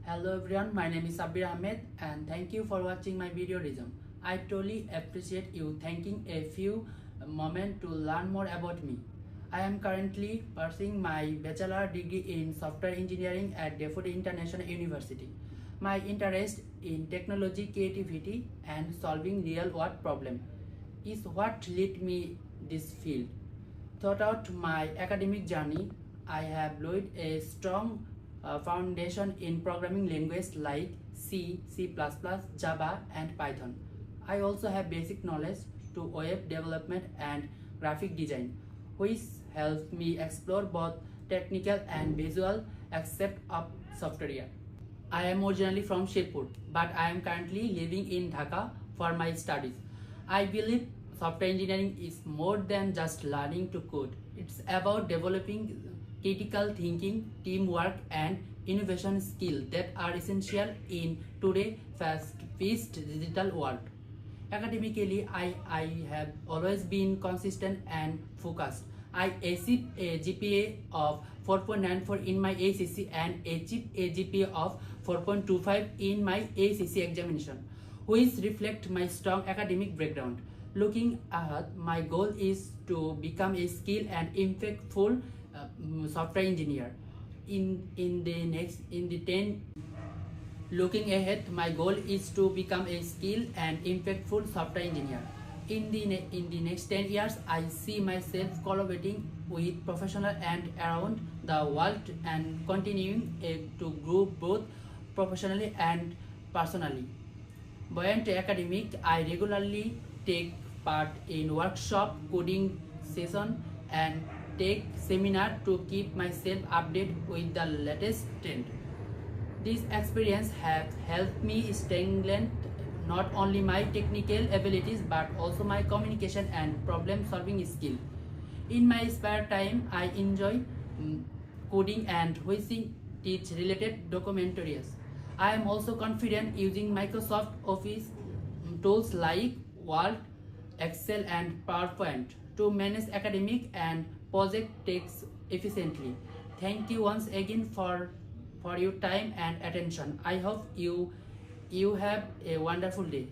Hello everyone, my name is Sabir Ahmed and thank you for watching my video resume. I truly appreciate you taking a few moments to learn more about me. I am currently pursuing my bachelor degree in software engineering at Defoe International University. My interest in technology, creativity and solving real world problems is what led me this field. Throughout my academic journey, I have laid a strong foundation in programming languages like C, C++, Java, and Python. I also have basic knowledge to web development and graphic design, which helps me explore both technical and visual aspects of software. I am originally from Shirpur, but I am currently living in Dhaka for my studies. I believe software engineering is more than just learning to code. It's about developing critical thinking, teamwork, and innovation skills that are essential in today's fast-paced digital world. Academically, I have always been consistent and focused. I achieved a GPA of 4.94 in my ACC and achieved a GPA of 4.25 in my ACC examination, which reflect my strong academic background. Looking ahead, my goal is to become a skilled and impactful software engineer. Looking ahead, my goal is to become a skilled and impactful software engineer. In the next 10 years, I see myself collaborating with professionals and around the world and continuing to grow both professionally and personally. Beyond academic, I regularly take part in workshop, coding session, and take seminar to keep myself updated with the latest trend. This experience has helped me strengthen not only my technical abilities but also my communication and problem solving skill. In my spare time, I enjoy coding and watching teach related documentaries. I am also confident using Microsoft Office tools like Word, Excel and PowerPoint to manage academic and project tasks efficiently. Thank you once again for your time and attention. I hope you have a wonderful day.